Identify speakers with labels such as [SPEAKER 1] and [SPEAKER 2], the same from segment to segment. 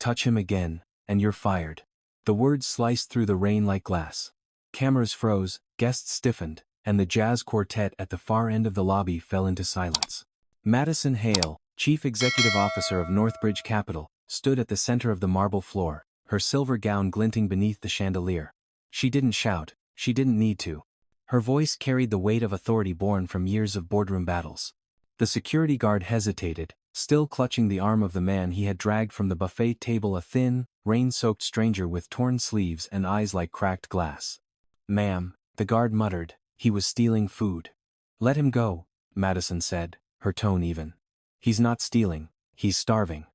[SPEAKER 1] Touch him again, and you're fired. The words sliced through the rain like glass. Cameras froze, guests stiffened, and the jazz quartet at the far end of the lobby fell into silence. Madison Hale, Chief Executive Officer of Northbridge Capital, stood at the center of the marble floor, her silver gown glinting beneath the chandelier. She didn't shout, she didn't need to. Her voice carried the weight of authority born from years of boardroom battles. The security guard hesitated, still clutching the arm of the man he had dragged from the buffet table, a thin, rain-soaked stranger with torn sleeves and eyes like cracked glass. "Ma'am," the guard muttered, "he was stealing food." "Let him go," Madison said, her tone even. "He's not stealing, he's starving."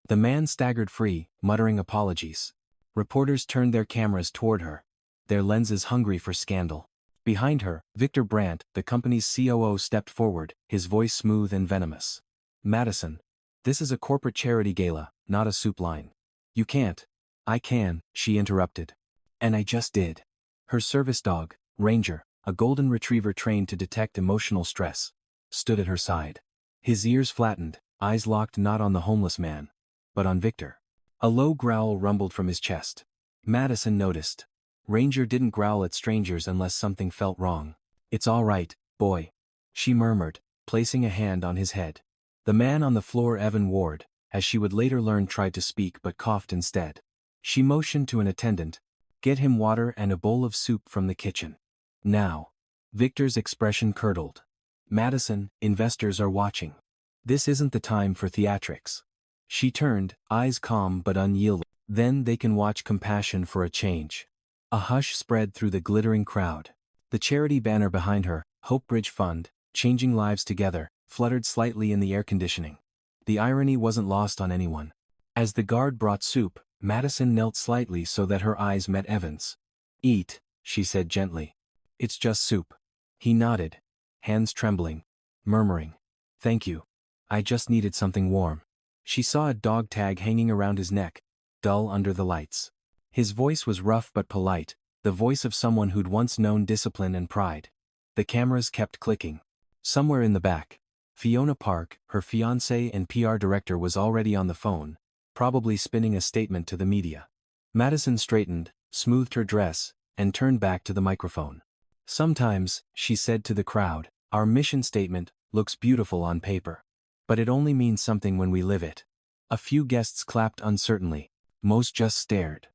[SPEAKER 1] The man staggered free, muttering apologies. Reporters turned their cameras toward her, their lenses hungry for scandal. Behind her, Victor Brandt, the company's COO, stepped forward, his voice smooth and venomous. "Madison, this is a corporate charity gala, not a soup line. You can't." "I can," she interrupted. "And I just did." Her service dog, Ranger, a golden retriever trained to detect emotional stress, stood at her side. His ears flattened, eyes locked not on the homeless man, but on Victor. A low growl rumbled from his chest. Madison noticed. Ranger didn't growl at strangers unless something felt wrong. "It's all right, boy," she murmured, placing a hand on his head. The man on the floor, Evan Ward, as she would later learn, tried to speak but coughed instead. She motioned to an attendant. "Get him water and a bowl of soup from the kitchen. Now." Victor's expression curdled. "Madison, investors are watching. This isn't the time for theatrics." She turned, eyes calm but unyielding. "Then they can watch compassion for a change." A hush spread through the glittering crowd. The charity banner behind her, Hope Bridge Fund, Changing Lives Together, fluttered slightly in the air conditioning. The irony wasn't lost on anyone. As the guard brought soup, Madison knelt slightly so that her eyes met Evan's. "Eat," she said gently. "It's just soup." He nodded, hands trembling, murmuring, "Thank you. I just needed something warm." She saw a dog tag hanging around his neck, dull under the lights. His voice was rough but polite, the voice of someone who'd once known discipline and pride. The cameras kept clicking. Somewhere in the back, Fiona Park, her fiancé and PR director, was already on the phone, probably spinning a statement to the media. Madison straightened, smoothed her dress, and turned back to the microphone. "Sometimes," she said to the crowd, "our mission statement looks beautiful on paper. But it only means something when we live it." A few guests clapped uncertainly. Most just stared.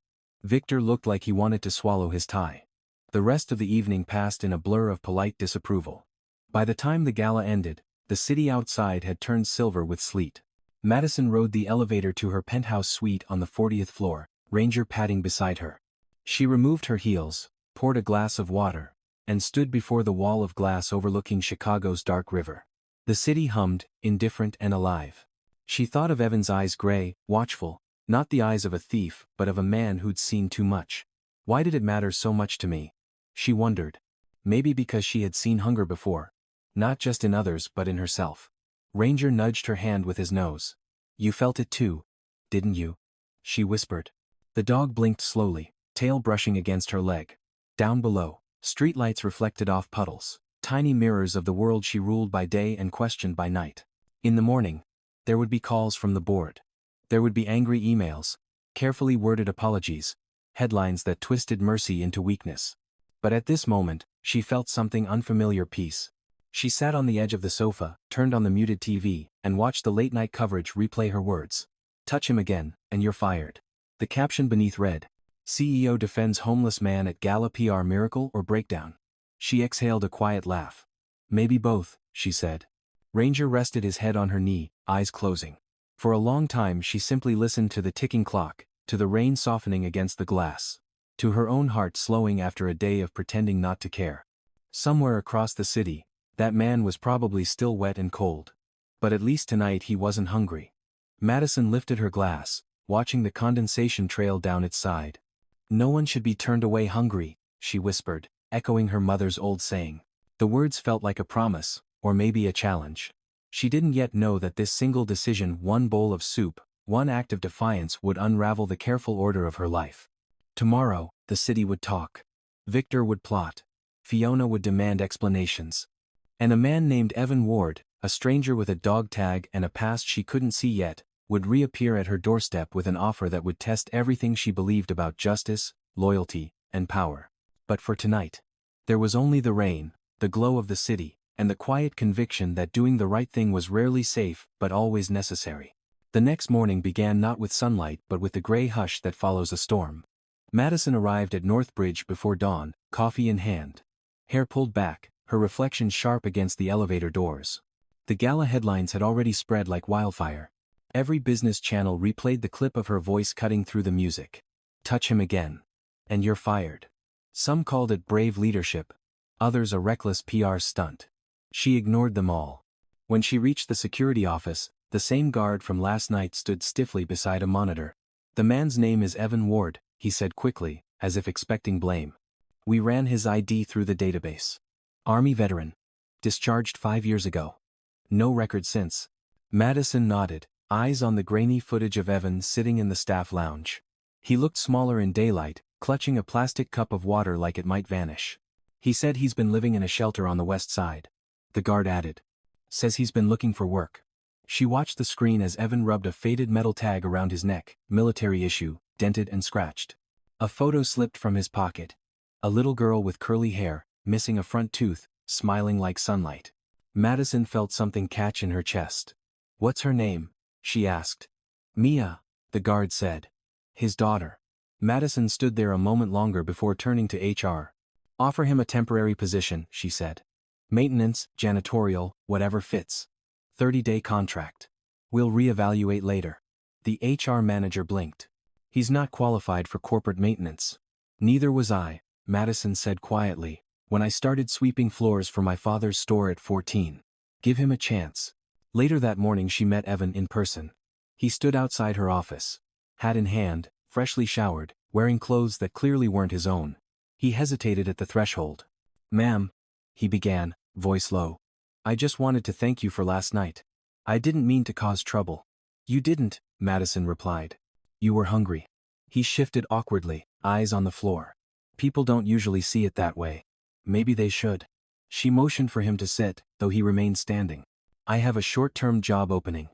[SPEAKER 1] Victor looked like he wanted to swallow his tie. The rest of the evening passed in a blur of polite disapproval. By the time the gala ended, the city outside had turned silver with sleet. Madison rode the elevator to her penthouse suite on the 40th floor, Ranger padding beside her. She removed her heels, poured a glass of water, and stood before the wall of glass overlooking Chicago's dark river. The city hummed, indifferent and alive. She thought of Evan's eyes, gray, watchful, not the eyes of a thief but of a man who'd seen too much. Why did it matter so much to me? She wondered. Maybe because she had seen hunger before. Not just in others but in herself. Ranger nudged her hand with his nose. "You felt it too, didn't you?" she whispered. The dog blinked slowly, tail brushing against her leg. Down below, streetlights reflected off puddles, tiny mirrors of the world she ruled by day and questioned by night. In the morning, there would be calls from the board. There would be angry emails, carefully worded apologies, headlines that twisted mercy into weakness. But at this moment, she felt something unfamiliar: peace. She sat on the edge of the sofa, turned on the muted TV, and watched the late-night coverage replay her words. "Touch him again, and you're fired." The caption beneath read, "CEO defends homeless man at gala, PR miracle or breakdown." She exhaled a quiet laugh. "Maybe both," she said. Ranger rested his head on her knee, eyes closing. For a long time she simply listened to the ticking clock, to the rain softening against the glass, to her own heart slowing after a day of pretending not to care. Somewhere across the city, that man was probably still wet and cold. But at least tonight he wasn't hungry. Madison lifted her glass, watching the condensation trail down its side. "No one should be turned away hungry," she whispered, echoing her mother's old saying. The words felt like a promise, or maybe a challenge. She didn't yet know that this single decision, one bowl of soup, one act of defiance, would unravel the careful order of her life. Tomorrow, the city would talk. Victor would plot. Fiona would demand explanations. And a man named Evan Ward, a stranger with a dog tag and a past she couldn't see yet, would reappear at her doorstep with an offer that would test everything she believed about justice, loyalty, and power. But for tonight, there was only the rain, the glow of the city, and the quiet conviction that doing the right thing was rarely safe but always necessary. The next morning began not with sunlight but with the gray hush that follows a storm. Madison arrived at Northbridge before dawn, coffee in hand. Hair pulled back, her reflection sharp against the elevator doors. The gala headlines had already spread like wildfire. Every business channel replayed the clip of her voice cutting through the music. Touch him again. And you're fired. Some called it brave leadership. Others a reckless PR stunt. She ignored them all. When she reached the security office, the same guard from last night stood stiffly beside a monitor. "The man's name is Evan Ward," he said quickly, as if expecting blame. "We ran his ID through the database. Army veteran. Discharged 5 years ago. No record since." Madison nodded, eyes on the grainy footage of Evan sitting in the staff lounge. He looked smaller in daylight, clutching a plastic cup of water like it might vanish. "He said he's been living in a shelter on the west side." The guard added. "Says he's been looking for work." She watched the screen as Evan rubbed a faded metal tag around his neck, military issue, dented and scratched. A photo slipped from his pocket. A little girl with curly hair, missing a front tooth, smiling like sunlight. Madison felt something catch in her chest. "What's her name?" she asked. "Mia," the guard said. "His daughter." Madison stood there a moment longer before turning to HR. "Offer him a temporary position," she said. "Maintenance, janitorial, whatever fits. 30-day contract. We'll reevaluate later." The HR manager blinked. "He's not qualified for corporate maintenance." "Neither was I," Madison said quietly, "when I started sweeping floors for my father's store at 14. Give him a chance." Later that morning she met Evan in person. He stood outside her office. Hat in hand, freshly showered, wearing clothes that clearly weren't his own. He hesitated at the threshold. "Ma'am," he began, voice low. "I just wanted to thank you for last night. I didn't mean to cause trouble." "You didn't," Madison replied. "You were hungry." He shifted awkwardly, eyes on the floor. "People don't usually see it that way. Maybe they should." She motioned for him to sit, though he remained standing. "I have a short-term job opening.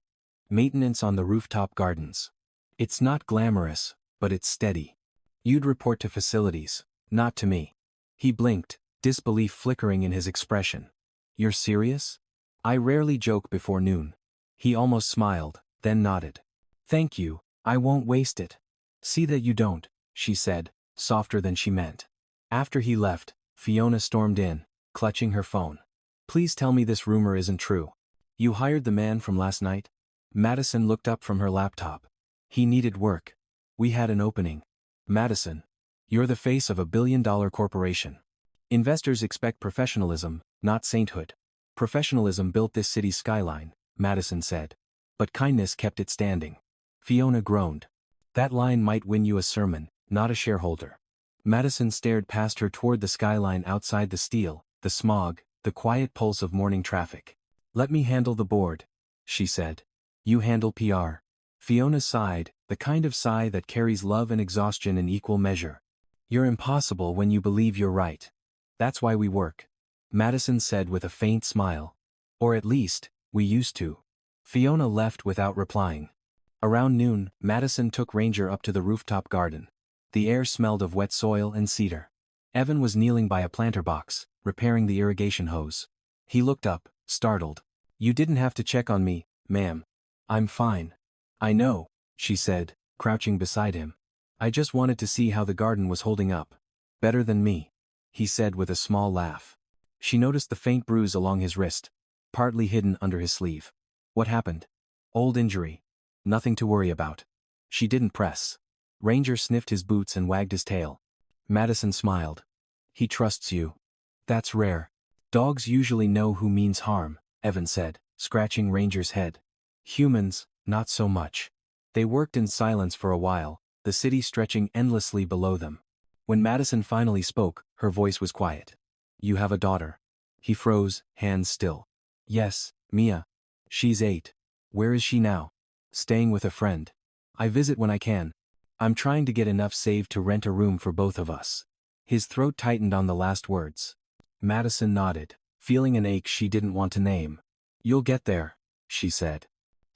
[SPEAKER 1] Maintenance on the rooftop gardens. It's not glamorous, but it's steady. You'd report to facilities, not to me." He blinked, disbelief flickering in his expression. "You're serious?" "I rarely joke before noon." He almost smiled, then nodded. "Thank you, I won't waste it." "See that you don't," she said, softer than she meant. After he left, Fiona stormed in, clutching her phone. "Please tell me this rumor isn't true. You hired the man from last night?" Madison looked up from her laptop. "He needed work. We had an opening." "Madison, you're the face of a billion-dollar corporation. Investors expect professionalism, not sainthood." "Professionalism built this city's skyline," Madison said. "But kindness kept it standing." Fiona groaned. "That line might win you a sermon, not a shareholder." Madison stared past her toward the skyline outside the steel, the smog, the quiet pulse of morning traffic. "Let me handle the board," she said. "You handle PR." Fiona sighed, the kind of sigh that carries love and exhaustion in equal measure. "You're impossible when you believe you're right. That's why we work," Madison said with a faint smile. "Or at least, we used to." Fiona left without replying. Around noon, Madison took Ranger up to the rooftop garden. The air smelled of wet soil and cedar. Evan was kneeling by a planter box, repairing the irrigation hose. He looked up, startled. "You didn't have to check on me, ma'am. I'm fine." "I know," she said, crouching beside him. "I just wanted to see how the garden was holding up." "Better than me," he said with a small laugh. She noticed the faint bruise along his wrist, partly hidden under his sleeve. "What happened?" "Old injury. Nothing to worry about." She didn't press. Ranger sniffed his boots and wagged his tail. Madison smiled. "He trusts you. That's rare." "Dogs usually know who means harm," Evan said, scratching Ranger's head. "Humans, not so much." They worked in silence for a while, the city stretching endlessly below them. When Madison finally spoke, her voice was quiet. "You have a daughter." He froze, hands still. "Yes, Mia. She's 8. Where is she now?" "Staying with a friend. I visit when I can. I'm trying to get enough saved to rent a room for both of us." His throat tightened on the last words. Madison nodded, feeling an ache she didn't want to name. "You'll get there," she said.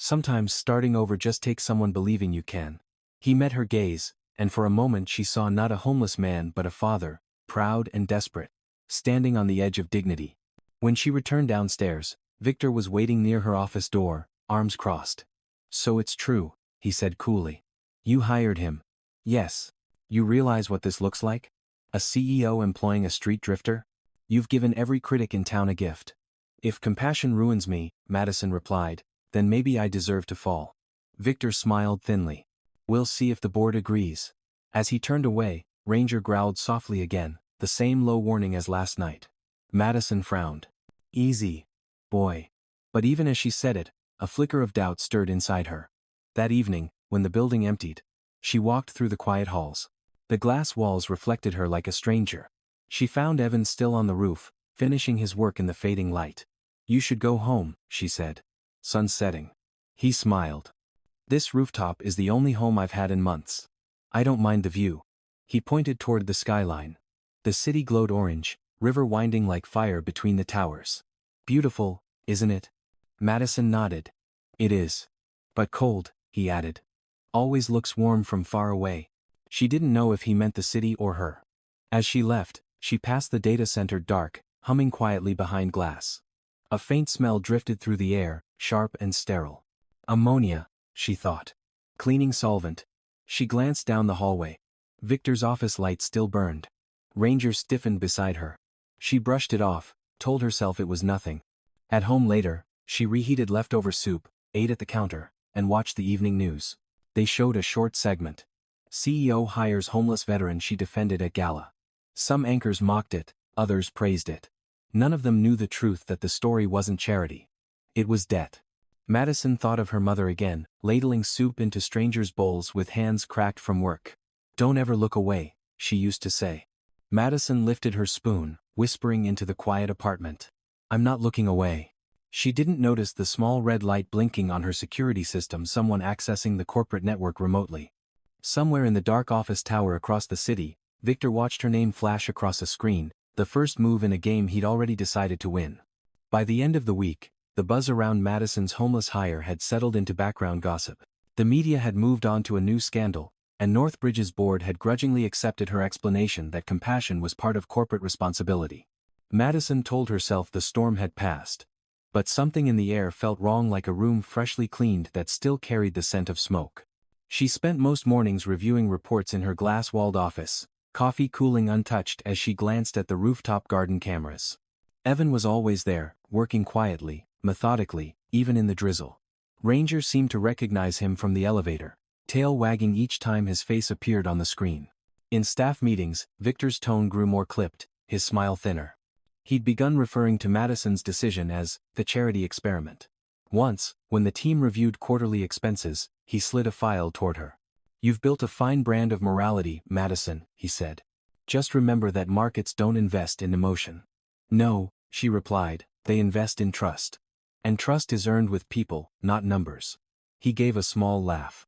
[SPEAKER 1] Sometimes starting over just takes someone believing you can. He met her gaze, and for a moment she saw not a homeless man but a father, proud and desperate, standing on the edge of dignity. When she returned downstairs, Victor was waiting near her office door, arms crossed. "So it's true," he said coolly. "You hired him." "Yes. You realize what this looks like? A CEO employing a street drifter? You've given every critic in town a gift." "If compassion ruins me," Madison replied, "then maybe I deserve to fall." Victor smiled thinly. "We'll see if the board agrees." As he turned away, Ranger growled softly again, the same low warning as last night. Madison frowned. "Easy, boy." But even as she said it, a flicker of doubt stirred inside her. That evening, when the building emptied, she walked through the quiet halls. The glass walls reflected her like a stranger. She found Evan still on the roof, finishing his work in the fading light. "You should go home," she said. "Sun's setting." He smiled. "This rooftop is the only home I've had in months. I don't mind the view." He pointed toward the skyline. The city glowed orange, river winding like fire between the towers. "Beautiful, isn't it?" Madison nodded. "It is. But cold," he added. "Always looks warm from far away." She didn't know if he meant the city or her. As she left, she passed the data center dark, humming quietly behind glass. A faint smell drifted through the air, sharp and sterile. Ammonia, she thought. Cleaning solvent. She glanced down the hallway. Victor's office light still burned. Ranger stiffened beside her. She brushed it off, told herself it was nothing. At home later, she reheated leftover soup, ate at the counter, and watched the evening news. They showed a short segment. CEO hires homeless veteran she defended at gala. Some anchors mocked it, others praised it. None of them knew the truth that the story wasn't charity. It was debt. Madison thought of her mother again, ladling soup into strangers' bowls with hands cracked from work. "Don't ever look away," she used to say. Madison lifted her spoon, whispering into the quiet apartment. "I'm not looking away." She didn't notice the small red light blinking on her security system, someone accessing the corporate network remotely. Somewhere in the dark office tower across the city, Victor watched her name flash across a screen, the first move in a game he'd already decided to win. By the end of the week, the buzz around Madison's homeless hire had settled into background gossip. The media had moved on to a new scandal, and Northbridge's board had grudgingly accepted her explanation that compassion was part of corporate responsibility. Madison told herself the storm had passed. But something in the air felt wrong, like a room freshly cleaned that still carried the scent of smoke. She spent most mornings reviewing reports in her glass-walled office, coffee cooling untouched as she glanced at the rooftop garden cameras. Evan was always there, working quietly, methodically, even in the drizzle. Ranger seemed to recognize him from the elevator, tail wagging each time his face appeared on the screen. In staff meetings, Victor's tone grew more clipped, his smile thinner. He'd begun referring to Madison's decision as the charity experiment. Once, when the team reviewed quarterly expenses, he slid a file toward her. "You've built a fine brand of morality, Madison," he said. "Just remember that markets don't invest in emotion." "No," she replied, "they invest in trust. And trust is earned with people, not numbers." He gave a small laugh.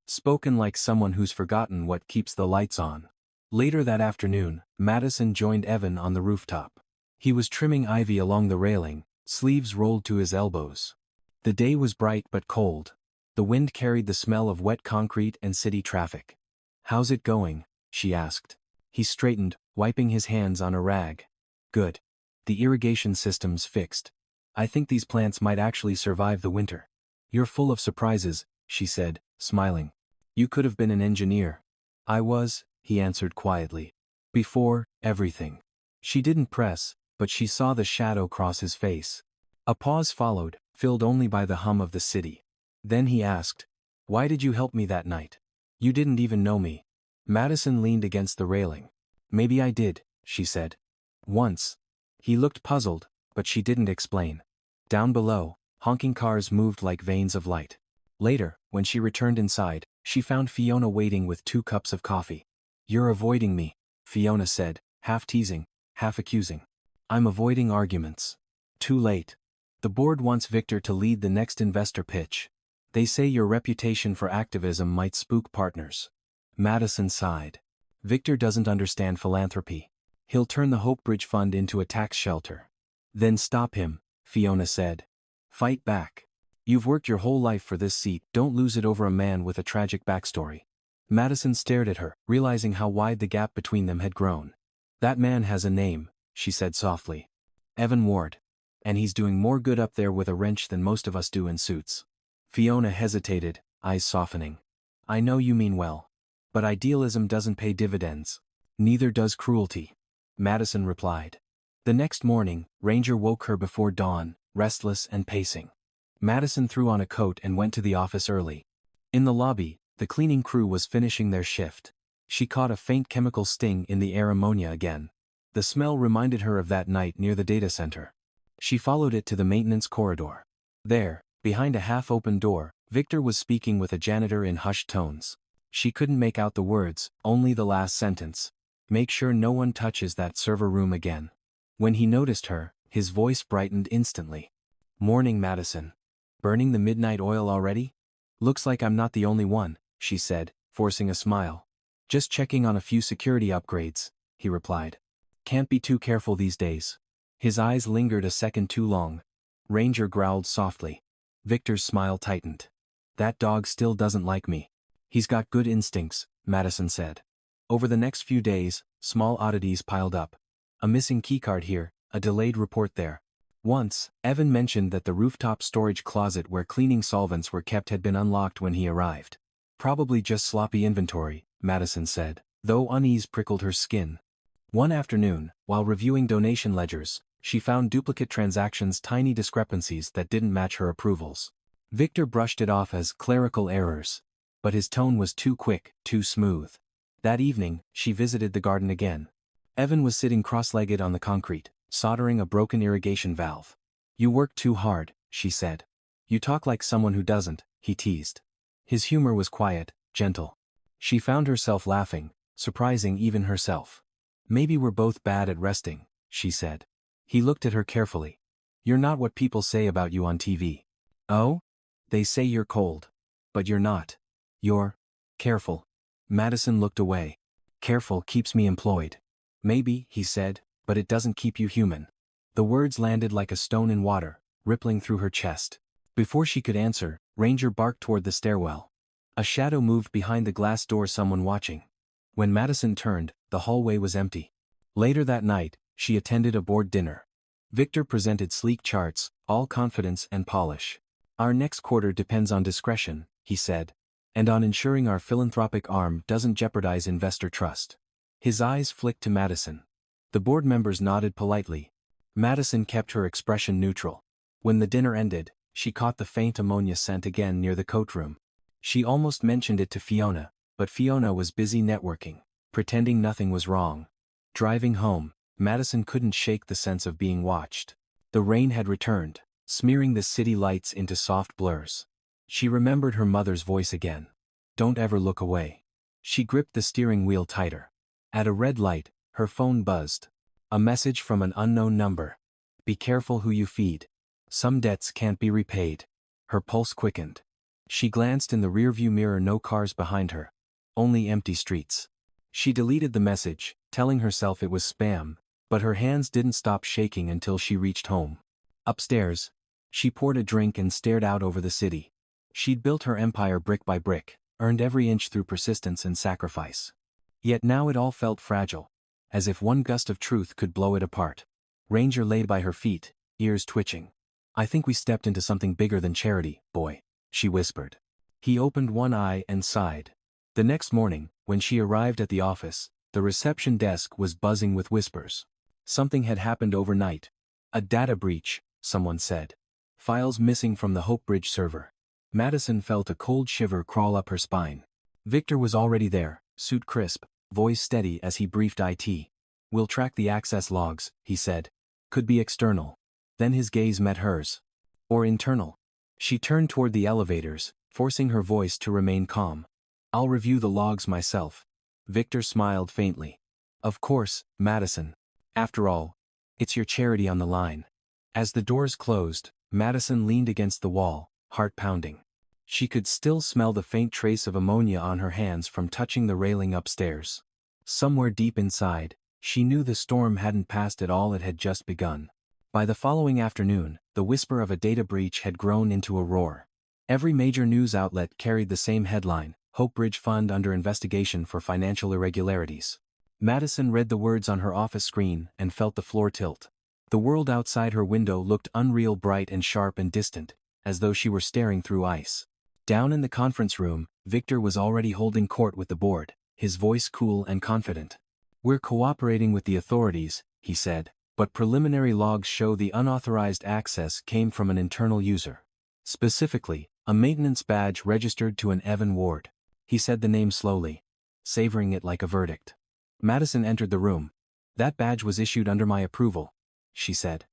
[SPEAKER 1] Spoken like someone who's forgotten what keeps the lights on. Later that afternoon, Madison joined Evan on the rooftop. He was trimming ivy along the railing, sleeves rolled to his elbows. The day was bright but cold. The wind carried the smell of wet concrete and city traffic. "How's it going?" she asked. He straightened, wiping his hands on a rag. "Good. The irrigation system's fixed. I think these plants might actually survive the winter." "You're full of surprises," she said, smiling. "You could have been an engineer." "I was," he answered quietly. "Before everything." She didn't press, but she saw the shadow cross his face. A pause followed, filled only by the hum of the city. Then he asked, "Why did you help me that night? You didn't even know me." Madison leaned against the railing. "Maybe I did," she said. "Once." He looked puzzled, but she didn't explain. Down below, honking cars moved like veins of light. Later, when she returned inside, she found Fiona waiting with 2 cups of coffee. "You're avoiding me," Fiona said, half teasing, half accusing. "I'm avoiding arguments." "Too late. The board wants Victor to lead the next investor pitch. They say your reputation for activism might spook partners." Madison sighed. "Victor doesn't understand philanthropy. He'll turn the Hope Bridge Fund into a tax shelter." "Then stop him," Fiona said. "Fight back." You've worked your whole life for this seat, don't lose it over a man with a tragic backstory. Madison stared at her, realizing how wide the gap between them had grown. That man has a name, she said softly. Evan Ward. And he's doing more good up there with a wrench than most of us do in suits. Fiona hesitated, eyes softening. I know you mean well. But idealism doesn't pay dividends. Neither does cruelty. Madison replied. The next morning, Ranger woke her before dawn, restless and pacing. Madison threw on a coat and went to the office early. In the lobby, the cleaning crew was finishing their shift. She caught a faint chemical sting in the air, ammonia again. The smell reminded her of that night near the data center. She followed it to the maintenance corridor. There, behind a half-open door, Victor was speaking with a janitor in hushed tones. She couldn't make out the words, only the last sentence. Make sure no one touches that server room again. When he noticed her, his voice brightened instantly. Morning, Madison. Burning the midnight oil already? Looks like I'm not the only one, she said, forcing a smile. Just checking on a few security upgrades, he replied. Can't be too careful these days. His eyes lingered a second too long. Ranger growled softly. Victor's smile tightened. That dog still doesn't like me. He's got good instincts, Madison said. Over the next few days, small oddities piled up. A missing keycard here, a delayed report there. Once, Evan mentioned that the rooftop storage closet where cleaning solvents were kept had been unlocked when he arrived. Probably just sloppy inventory, Madison said, though unease prickled her skin. One afternoon, while reviewing donation ledgers, she found duplicate transactions, tiny discrepancies that didn't match her approvals. Victor brushed it off as clerical errors. But his tone was too quick, too smooth. That evening, she visited the garden again. Evan was sitting cross-legged on the concrete, soldering a broken irrigation valve. You work too hard, she said. You talk like someone who doesn't, he teased. His humor was quiet, gentle. She found herself laughing, surprising even herself. Maybe we're both bad at resting, she said. He looked at her carefully. You're not what people say about you on TV. Oh? They say you're cold. But you're not. You're careful. Madison looked away. Careful keeps me employed. Maybe, he said, but it doesn't keep you human. The words landed like a stone in water, rippling through her chest. Before she could answer, Ranger barked toward the stairwell. A shadow moved behind the glass door, someone watching. When Madison turned, the hallway was empty. Later that night, she attended a board dinner. Victor presented sleek charts, all confidence and polish. Our next quarter depends on discretion, he said. And on ensuring our philanthropic arm doesn't jeopardize investor trust. His eyes flicked to Madison. The board members nodded politely. Madison kept her expression neutral. When the dinner ended, she caught the faint ammonia scent again near the coat room. She almost mentioned it to Fiona, but Fiona was busy networking, pretending nothing was wrong. Driving home, Madison couldn't shake the sense of being watched. The rain had returned, smearing the city lights into soft blurs. She remembered her mother's voice again. Don't ever look away. She gripped the steering wheel tighter. At a red light, her phone buzzed. A message from an unknown number. Be careful who you feed. Some debts can't be repaid. Her pulse quickened. She glanced in the rearview mirror, no cars behind her. Only empty streets. She deleted the message, telling herself it was spam, but her hands didn't stop shaking until she reached home. Upstairs, she poured a drink and stared out over the city. She'd built her empire brick by brick, earned every inch through persistence and sacrifice. Yet now it all felt fragile, as if one gust of truth could blow it apart. Ranger lay by her feet, ears twitching. I think we stepped into something bigger than charity, boy, she whispered. He opened one eye and sighed. The next morning, when she arrived at the office, the reception desk was buzzing with whispers. Something had happened overnight. A data breach, someone said. Files missing from the Hope Bridge server. Madison felt a cold shiver crawl up her spine. Victor was already there, suit crisp, voice steady as he briefed IT. We'll track the access logs, he said. Could be external. Then his gaze met hers. Or internal. She turned toward the elevators, forcing her voice to remain calm. I'll review the logs myself. Victor smiled faintly. Of course, Madison. After all, it's your charity on the line. As the doors closed, Madison leaned against the wall, heart pounding. She could still smell the faint trace of ammonia on her hands from touching the railing upstairs. Somewhere deep inside, she knew the storm hadn't passed at all, it had just begun. By the following afternoon, the whisper of a data breach had grown into a roar. Every major news outlet carried the same headline: Hope Bridge Fund under investigation for financial irregularities. Madison read the words on her office screen and felt the floor tilt. The world outside her window looked unreal, bright and sharp and distant, as though she were staring through ice. Down in the conference room, Victor was already holding court with the board, his voice cool and confident. "We're cooperating with the authorities," he said, "but preliminary logs show the unauthorized access came from an internal user. Specifically, a maintenance badge registered to an Evan Ward." He said the name slowly, savoring it like a verdict. Madison entered the room. "That badge was issued under my approval," she said.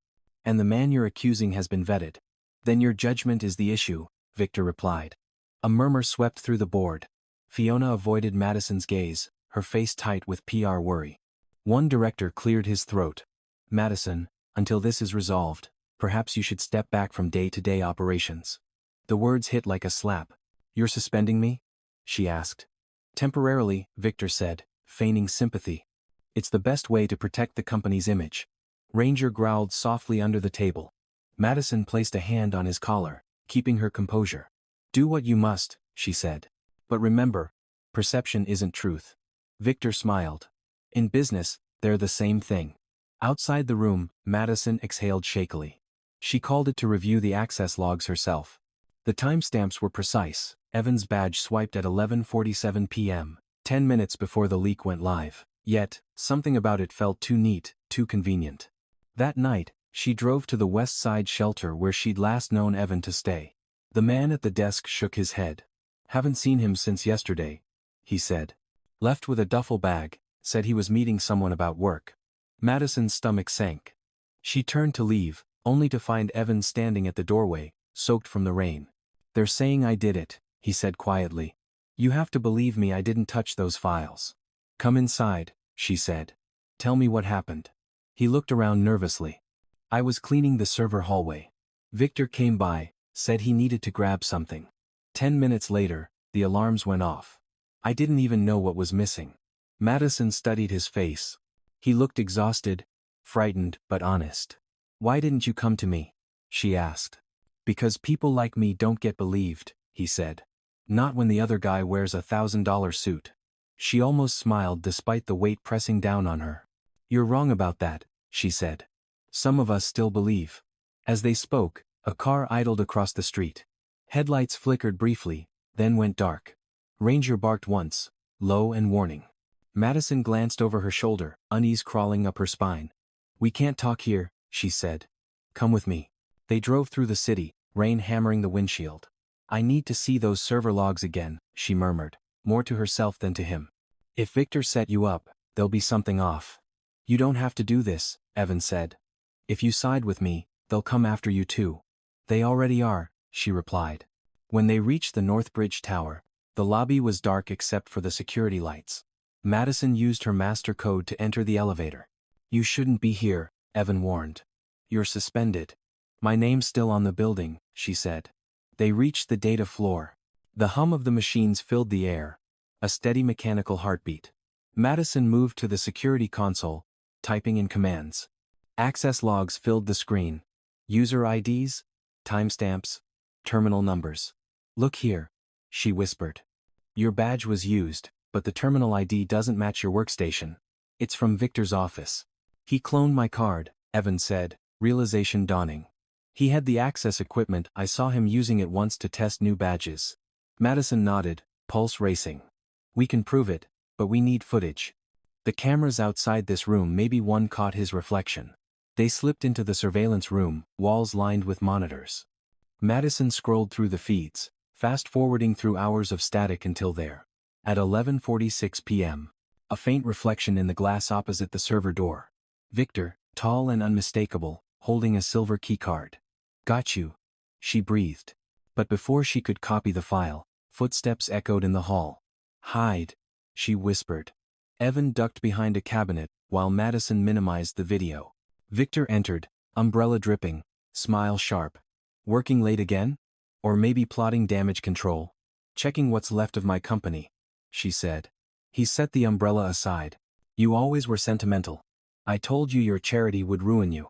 [SPEAKER 1] "And the man you're accusing has been vetted." "Then your judgment is the issue," Victor replied. A murmur swept through the board. Fiona avoided Madison's gaze, her face tight with PR worry. One director cleared his throat. "Madison, until this is resolved, perhaps you should step back from day-to-day operations." The words hit like a slap. "You're suspending me?" she asked. "Temporarily," Victor said, feigning sympathy. "It's the best way to protect the company's image." Ranger growled softly under the table. Madison placed a hand on his collar, keeping her composure. "Do what you must," she said. "But remember, perception isn't truth." Victor smiled. "In business, they're the same thing." Outside the room, Madison exhaled shakily. She called it to review the access logs herself. The timestamps were precise. Evan's badge swiped at 11:47 p.m., 10 minutes before the leak went live. Yet, something about it felt too neat, too convenient. That night, she drove to the West Side shelter where she'd last known Evan to stay. The man at the desk shook his head. "Haven't seen him since yesterday," he said. "Left with a duffel bag, said he was meeting someone about work." Madison's stomach sank. She turned to leave, only to find Evan standing at the doorway, soaked from the rain. "They're saying I did it," he said quietly. "You have to believe me, I didn't touch those files." "Come inside," she said. "Tell me what happened." He looked around nervously. "I was cleaning the server hallway. Victor came by, said he needed to grab something. 10 minutes later, the alarms went off. I didn't even know what was missing." Madison studied his face. He looked exhausted, frightened, but honest. "Why didn't you come to me?" she asked. "Because people like me don't get believed," he said. "Not when the other guy wears a $1,000 suit." She almost smiled despite the weight pressing down on her. "You're wrong about that," she said. "Some of us still believe." As they spoke, a car idled across the street. Headlights flickered briefly, then went dark. Ranger barked once, low and warning. Madison glanced over her shoulder, unease crawling up her spine. "We can't talk here," she said. "Come with me." They drove through the city, rain hammering the windshield. "I need to see those server logs again," she murmured, more to herself than to him. "If Victor set you up, there'll be something off." "You don't have to do this," Evan said. "If you side with me, they'll come after you too." "They already are," she replied. When they reached the North Bridge Tower, the lobby was dark except for the security lights. Madison used her master code to enter the elevator. "You shouldn't be here," Evan warned. "You're suspended." "My name's still on the building," she said. They reached the data floor. The hum of the machines filled the air, a steady mechanical heartbeat. Madison moved to the security console, typing in commands. Access logs filled the screen. User IDs, timestamps, terminal numbers. "Look here," she whispered. "Your badge was used, but the terminal ID doesn't match your workstation. It's from Victor's office." "He cloned my card," Evan said, realization dawning. "He had the access equipment, I saw him using it once to test new badges." Madison nodded, pulse racing. "We can prove it, but we need footage. The cameras outside this room, maybe one caught his reflection." They slipped into the surveillance room, walls lined with monitors. Madison scrolled through the feeds, fast-forwarding through hours of static until there. At 11:46 p.m., a faint reflection in the glass opposite the server door. Victor, tall and unmistakable, holding a silver keycard. "Got you," she breathed. But before she could copy the file, footsteps echoed in the hall. "Hide," she whispered. Evan ducked behind a cabinet, while Madison minimized the video. Victor entered, umbrella dripping, smile sharp. "Working late again? Or maybe plotting damage control?" "Checking what's left of my company," she said. He set the umbrella aside. "You always were sentimental. I told you your charity would ruin you."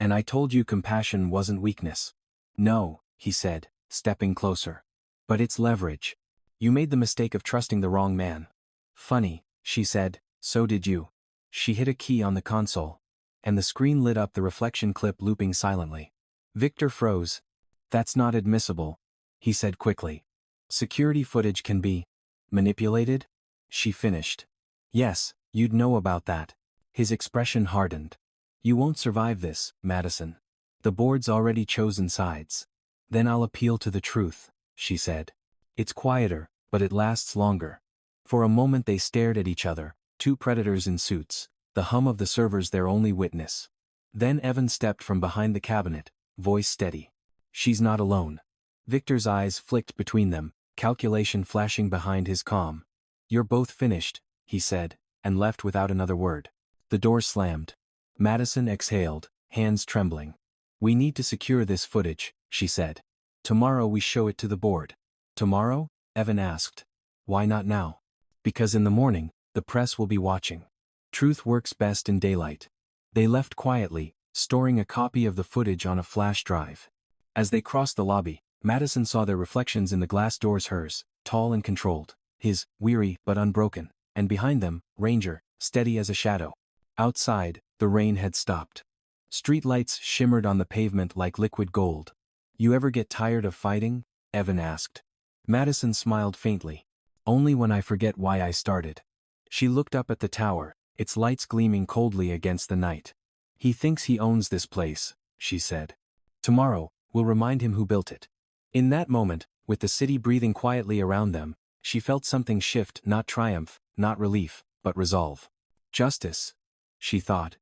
[SPEAKER 1] And I told you compassion wasn't weakness. No, he said, stepping closer. But it's leverage. You made the mistake of trusting the wrong man. Funny, she said, so did you. She hit a key on the console. And the screen lit up, the reflection clip looping silently. Victor froze. That's not admissible, he said quickly. Security footage can be manipulated? She finished. Yes, you'd know about that. His expression hardened. You won't survive this, Madison. The board's already chosen sides. Then I'll appeal to the truth, she said. It's quieter, but it lasts longer. For a moment they stared at each other, two predators in suits, the hum of the servers their only witness. Then Evan stepped from behind the cabinet, voice steady. She's not alone. Victor's eyes flicked between them, calculation flashing behind his calm. You're both finished, he said, and left without another word. The door slammed. Madison exhaled, hands trembling. We need to secure this footage, she said. Tomorrow we show it to the board. Tomorrow? Evan asked. Why not now? Because in the morning, the press will be watching. Truth works best in daylight. They left quietly, storing a copy of the footage on a flash drive. As they crossed the lobby, Madison saw their reflections in the glass doors, hers, tall and controlled, his, weary but unbroken, and behind them, Ranger, steady as a shadow. Outside, the rain had stopped. Street lights shimmered on the pavement like liquid gold. You ever get tired of fighting? Evan asked. Madison smiled faintly. Only when I forget why I started. She looked up at the tower, its lights gleaming coldly against the night. He thinks he owns this place, she said. Tomorrow, we'll remind him who built it. In that moment, with the city breathing quietly around them, she felt something shift, not triumph, not relief, but resolve. Justice, she thought,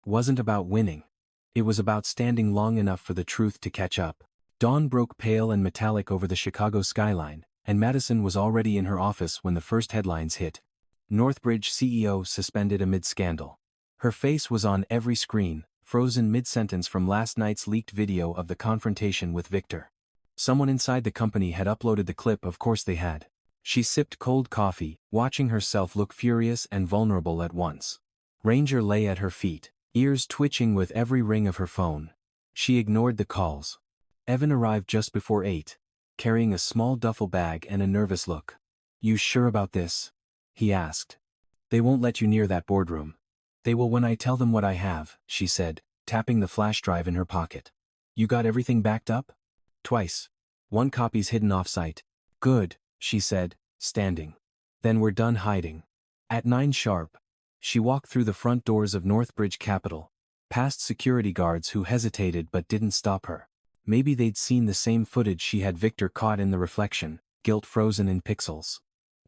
[SPEAKER 1] wasn't about winning. It was about standing long enough for the truth to catch up. Dawn broke pale and metallic over the Chicago skyline, and Madison was already in her office when the first headlines hit. Northbridge CEO suspended amid scandal. Her face was on every screen, frozen mid-sentence from last night's leaked video of the confrontation with Victor. Someone inside the company had uploaded the clip, of course they had. She sipped cold coffee, watching herself look furious and vulnerable at once. Ranger lay at her feet, ears twitching with every ring of her phone. She ignored the calls. Evan arrived just before 8, carrying a small duffel bag and a nervous look. You sure about this? He asked. They won't let you near that boardroom. They will when I tell them what I have, she said, tapping the flash drive in her pocket. You got everything backed up? Twice. One copy's hidden off-site. Good, she said, standing. Then we're done hiding. At 9 sharp. She walked through the front doors of Northbridge Capital, past security guards who hesitated but didn't stop her. Maybe they'd seen the same footage she had. Victor caught in the reflection, guilt frozen in pixels.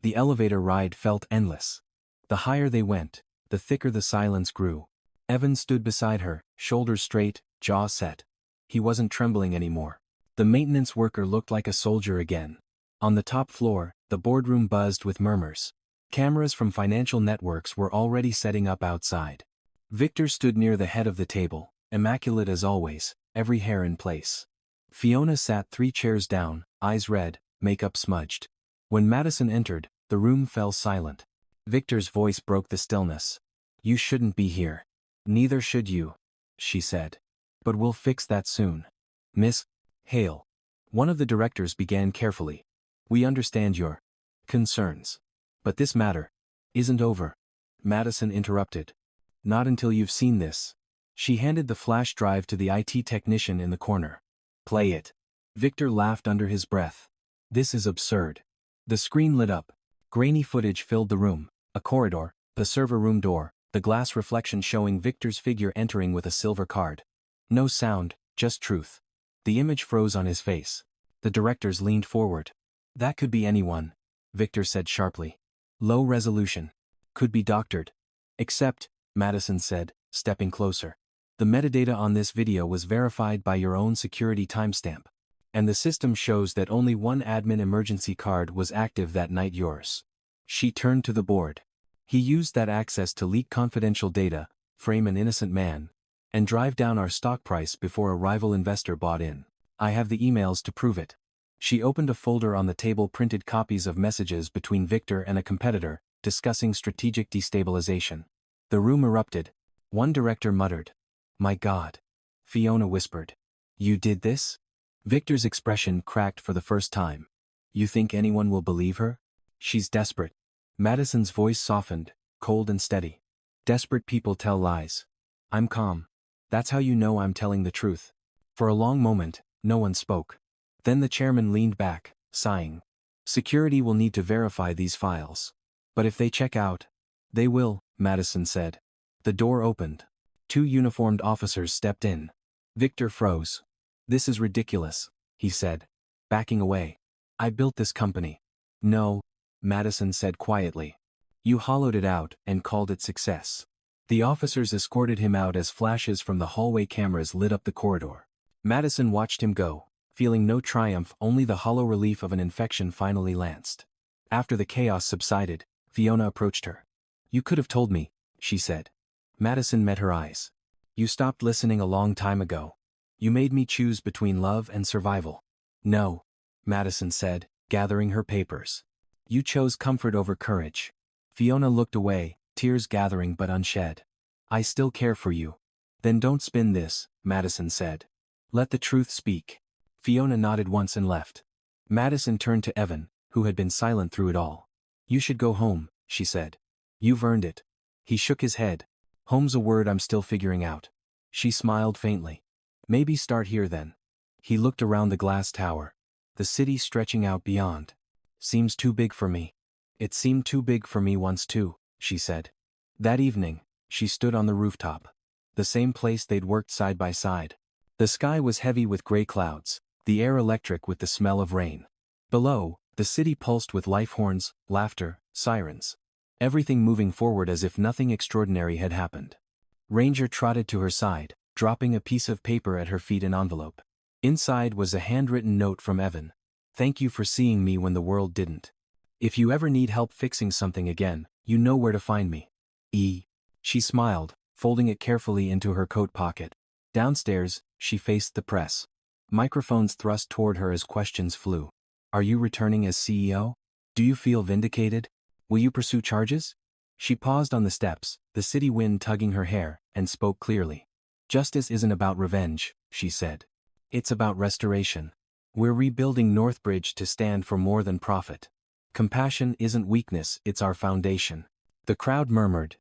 [SPEAKER 1] The elevator ride felt endless. The higher they went, the thicker the silence grew. Evan stood beside her, shoulders straight, jaw set. He wasn't trembling anymore. The maintenance worker looked like a soldier again. On the top floor, the boardroom buzzed with murmurs. Cameras from financial networks were already setting up outside. Victor stood near the head of the table, immaculate as always, every hair in place. Fiona sat 3 chairs down, eyes red, makeup smudged. When Madison entered, the room fell silent. Victor's voice broke the stillness. You shouldn't be here. Neither should you, she said. But we'll fix that soon. Miss Hale. One of the directors began carefully. We understand your concerns. But this matter isn't over. Madison interrupted. Not until you've seen this. She handed the flash drive to the IT technician in the corner. Play it. Victor laughed under his breath. This is absurd. The screen lit up. Grainy footage filled the room, a corridor, the server room door, the glass reflection showing Victor's figure entering with a silver card. No sound, just truth. The image froze on his face. The directors leaned forward. That could be anyone, Victor said sharply. Low resolution. Could be doctored. Except, Madison said, stepping closer. The metadata on this video was verified by your own security timestamp. And the system shows that only one admin emergency card was active that night, yours. She turned to the board. He used that access to leak confidential data, frame an innocent man, and drive down our stock price before a rival investor bought in. I have the emails to prove it. She opened a folder on the table, printed copies of messages between Victor and a competitor, discussing strategic destabilization. The room erupted. One director muttered, "My God." Fiona whispered. You did this? Victor's expression cracked for the first time. You think anyone will believe her? She's desperate. Madison's voice softened, cold and steady. Desperate people tell lies. I'm calm. That's how you know I'm telling the truth. For a long moment, no one spoke. Then the chairman leaned back, sighing. Security will need to verify these files. But if they check out, they will, Madison said. The door opened. 2 uniformed officers stepped in. Victor froze. This is ridiculous, he said, backing away. I built this company. No, Madison said quietly. You hollowed it out and called it success. The officers escorted him out as flashes from the hallway cameras lit up the corridor. Madison watched him go, feeling no triumph, only the hollow relief of an infection finally lanced. After the chaos subsided, Fiona approached her. You could have told me, she said. Madison met her eyes. You stopped listening a long time ago. You made me choose between love and survival. No, Madison said, gathering her papers. You chose comfort over courage. Fiona looked away, tears gathering but unshed. I still care for you. Then don't spin this, Madison said. Let the truth speak. Fiona nodded once and left. Madison turned to Evan, who had been silent through it all. You should go home, she said. You've earned it. He shook his head. Home's a word I'm still figuring out. She smiled faintly. Maybe start here then. He looked around the glass tower. The city stretching out beyond. Seems too big for me. It seemed too big for me once too, she said. That evening, she stood on the rooftop. The same place they'd worked side by side. The sky was heavy with gray clouds, the air electric with the smell of rain. Below, the city pulsed with life horns, laughter, sirens. Everything moving forward as if nothing extraordinary had happened. Ranger trotted to her side, dropping a piece of paper at her feet, an envelope. Inside was a handwritten note from Evan. Thank you for seeing me when the world didn't. If you ever need help fixing something again, you know where to find me. E. She smiled, folding it carefully into her coat pocket. Downstairs, she faced the press. Microphones thrust toward her as questions flew. Are you returning as CEO? Do you feel vindicated? Will you pursue charges? She paused on the steps, the city wind tugging her hair, and spoke clearly. Justice isn't about revenge, she said. It's about restoration. We're rebuilding Northbridge to stand for more than profit. Compassion isn't weakness, it's our foundation. The crowd murmured.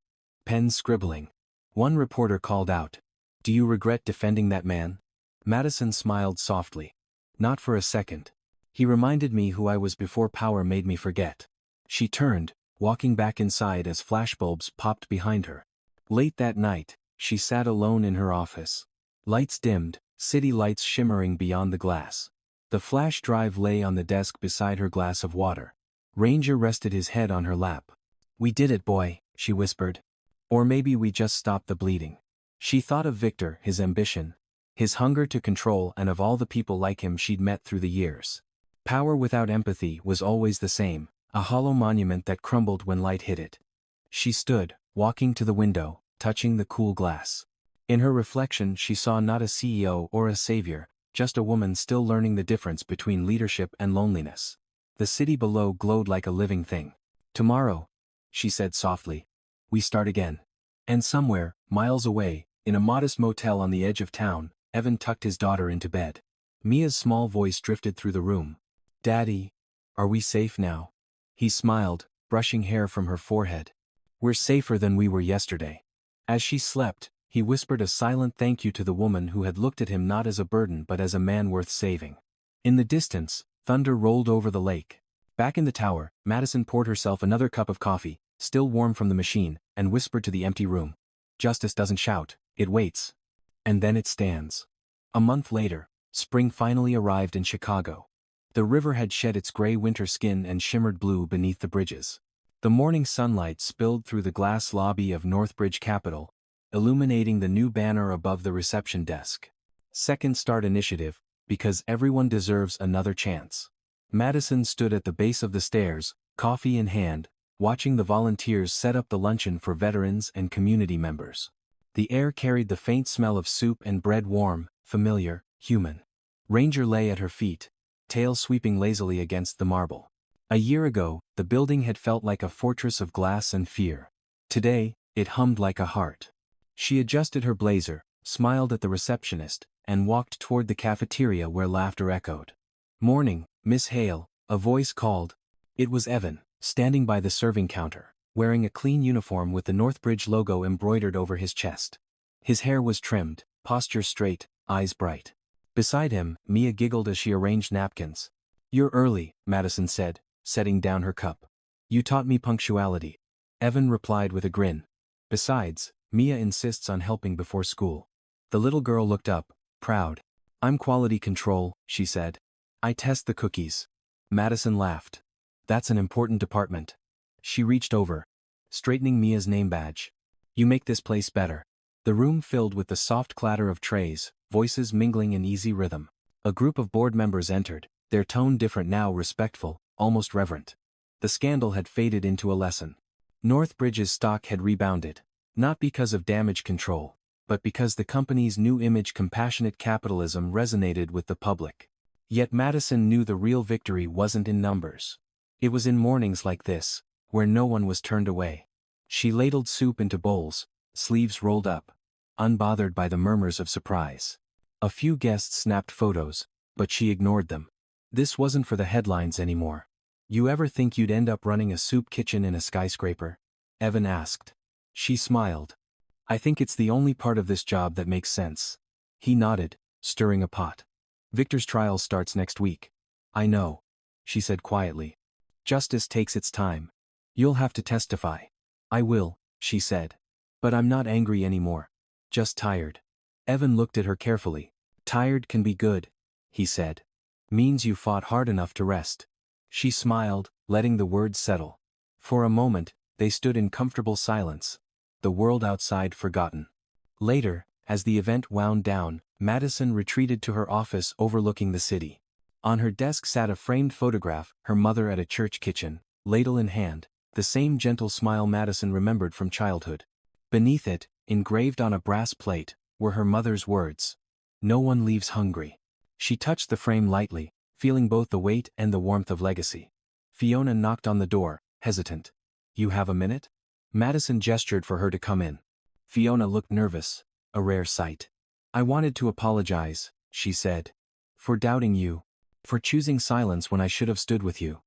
[SPEAKER 1] Pens scribbling. One reporter called out. Do you regret defending that man? Madison smiled softly. Not for a second. He reminded me who I was before power made me forget. She turned, walking back inside as flashbulbs popped behind her. Late that night, she sat alone in her office. Lights dimmed, city lights shimmering beyond the glass. The flash drive lay on the desk beside her glass of water. Ranger rested his head on her lap. We did it, boy, she whispered. Or maybe we just stopped the bleeding. She thought of Victor, his ambition, his hunger to control, and of all the people like him she'd met through the years. Power without empathy was always the same, a hollow monument that crumbled when light hit it. She stood, walking to the window, touching the cool glass. In her reflection she saw not a CEO or a savior, just a woman still learning the difference between leadership and loneliness. The city below glowed like a living thing. Tomorrow, she said softly, we start again. And somewhere, miles away, in a modest motel on the edge of town, Evan tucked his daughter into bed. Mia's small voice drifted through the room. Daddy, are we safe now? He smiled, brushing hair from her forehead. We're safer than we were yesterday. As she slept, he whispered a silent thank you to the woman who had looked at him not as a burden but as a man worth saving. In the distance, thunder rolled over the lake. Back in the tower, Madison poured herself another cup of coffee, still warm from the machine, and whispered to the empty room. Justice doesn't shout, it waits. And then it stands. A month later, spring finally arrived in Chicago. The river had shed its gray winter skin and shimmered blue beneath the bridges. The morning sunlight spilled through the glass lobby of Northbridge Capitol, illuminating the new banner above the reception desk. Second Start Initiative, because everyone deserves another chance. Madison stood at the base of the stairs, coffee in hand, watching the volunteers set up the luncheon for veterans and community members. The air carried the faint smell of soup and bread, warm, familiar, human. Ranger lay at her feet, tail sweeping lazily against the marble. A year ago, the building had felt like a fortress of glass and fear. Today, it hummed like a heart. She adjusted her blazer, smiled at the receptionist, and walked toward the cafeteria where laughter echoed. "Morning, Miss Hale," a voice called. It was Evan, standing by the serving counter, wearing a clean uniform with the Northbridge logo embroidered over his chest. His hair was trimmed, posture straight, eyes bright. Beside him, Mia giggled as she arranged napkins. "You're early," Madison said, setting down her cup. "You taught me punctuality." Evan replied with a grin. "Besides, Mia insists on helping before school." The little girl looked up, proud. "I'm quality control," she said. "I test the cookies." Madison laughed. "That's an important department." She reached over, straightening Mia's name badge. "You make this place better." The room filled with the soft clatter of trays, voices mingling in easy rhythm. A group of board members entered, their tone different now, respectful, almost reverent. The scandal had faded into a lesson. Northbridge's stock had rebounded, not because of damage control, but because the company's new image, compassionate capitalism, resonated with the public. Yet Madison knew the real victory wasn't in numbers. It was in mornings like this, where no one was turned away. She ladled soup into bowls, sleeves rolled up, unbothered by the murmurs of surprise. A few guests snapped photos, but she ignored them. This wasn't for the headlines anymore. "You ever think you'd end up running a soup kitchen in a skyscraper?" Evan asked. She smiled. "I think it's the only part of this job that makes sense." He nodded, stirring a pot. "Victor's trial starts next week." "I know," she said quietly. "Justice takes its time. You'll have to testify." "I will," she said. "But I'm not angry anymore. Just tired." Evan looked at her carefully. "Tired can be good," he said. "Means you fought hard enough to rest." She smiled, letting the words settle. For a moment, they stood in comfortable silence, the world outside forgotten. Later, as the event wound down, Madison retreated to her office overlooking the city. On her desk sat a framed photograph, her mother at a church kitchen, ladle in hand, the same gentle smile Madison remembered from childhood. Beneath it, engraved on a brass plate, were her mother's words. "No one leaves hungry." She touched the frame lightly, feeling both the weight and the warmth of legacy. Fiona knocked on the door, hesitant. "You have a minute?" Madison gestured for her to come in. Fiona looked nervous, a rare sight. "I wanted to apologize," she said. "For doubting you. For choosing silence when I should have stood with you."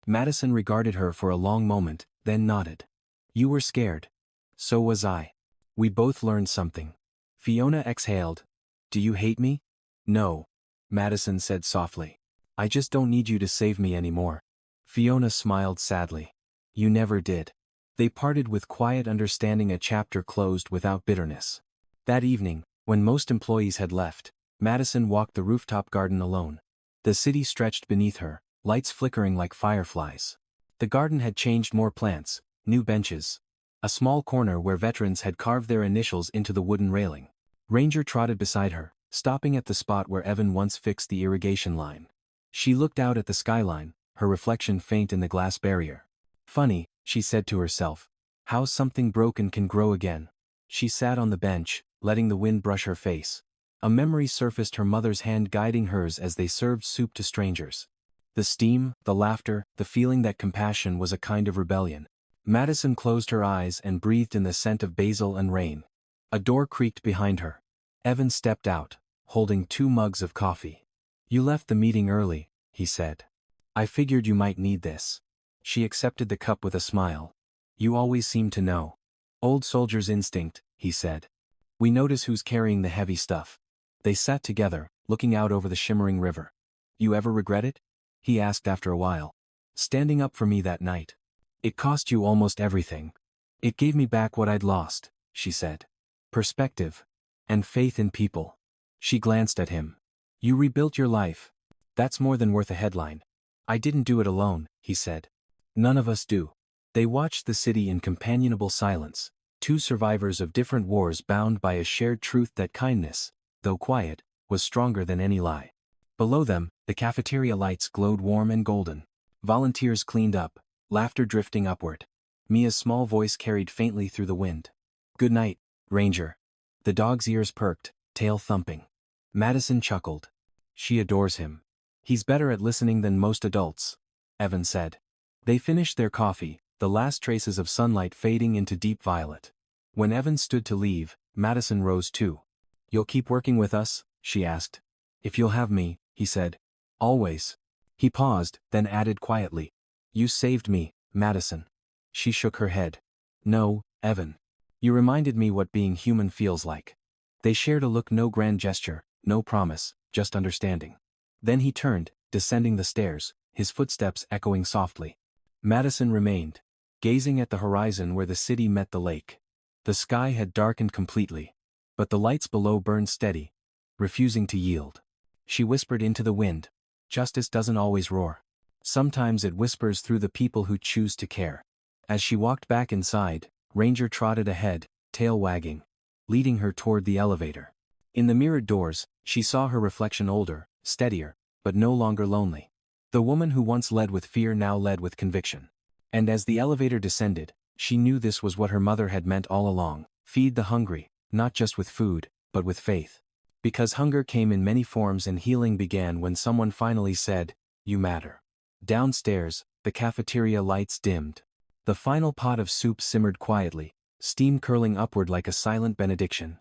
[SPEAKER 1] Madison regarded her for a long moment, then nodded. "You were scared. So was I. We both learned something." Fiona exhaled. "Do you hate me?" "No," Madison said softly. "I just don't need you to save me anymore." Fiona smiled sadly. "You never did." They parted with quiet understanding, a chapter closed without bitterness. That evening, when most employees had left, Madison walked the rooftop garden alone. The city stretched beneath her, lights flickering like fireflies. The garden had changed: more plants, new benches. A small corner where veterans had carved their initials into the wooden railing. Ranger trotted beside her, stopping at the spot where Evan once fixed the irrigation line. She looked out at the skyline, her reflection faint in the glass barrier. "Funny," she said to herself, "how something broken can grow again." She sat on the bench, letting the wind brush her face. A memory surfaced, her mother's hand guiding hers as they served soup to strangers. The steam, the laughter, the feeling that compassion was a kind of rebellion. Madison closed her eyes and breathed in the scent of basil and rain. A door creaked behind her. Evan stepped out, holding 2 mugs of coffee. "You left the meeting early," he said. "I figured you might need this." She accepted the cup with a smile. "You always seem to know." "Old soldier's instinct," he said. "We notice who's carrying the heavy stuff." They sat together, looking out over the shimmering river. "You ever regret it?" he asked after a while. "Standing up for me that night. It cost you almost everything." "It gave me back what I'd lost," she said. "Perspective. And faith in people." She glanced at him. "You rebuilt your life. That's more than worth a headline." "I didn't do it alone," he said. "None of us do." They watched the city in companionable silence, 2 survivors of different wars bound by a shared truth that kindness, though quiet, was stronger than any lie. Below them, the cafeteria lights glowed warm and golden. Volunteers cleaned up, laughter drifting upward. Mia's small voice carried faintly through the wind. "Good night, Ranger." The dog's ears perked, tail thumping. Madison chuckled. "She adores him. He's better at listening than most adults," Evan said. They finished their coffee, the last traces of sunlight fading into deep violet. When Evan stood to leave, Madison rose too. You'll keep working with us? She asked. If you'll have me, he said. Always. He paused, then added quietly. You saved me, Madison. She shook her head. No, Evan. You reminded me what being human feels like. They shared a look, no grand gesture, no promise, just understanding. Then he turned, descending the stairs, his footsteps echoing softly. Madison remained, gazing at the horizon where the city met the lake. The sky had darkened completely, but the lights below burned steady, refusing to yield. She whispered into the wind. Justice doesn't always roar. Sometimes it whispers through the people who choose to care. As she walked back inside, Ranger trotted ahead, tail wagging, leading her toward the elevator. In the mirrored doors, she saw her reflection, older, steadier, but no longer lonely. The woman who once led with fear now led with conviction. And as the elevator descended, she knew this was what her mother had meant all along: feed the hungry, not just with food, but with faith. Because hunger came in many forms and healing began when someone finally said, "You matter." Downstairs, the cafeteria lights dimmed. The final pot of soup simmered quietly, steam curling upward like a silent benediction.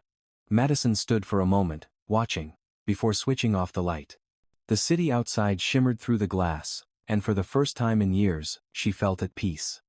[SPEAKER 1] Madison stood for a moment, watching, before switching off the light. The city outside shimmered through the glass, and for the first time in years, she felt at peace.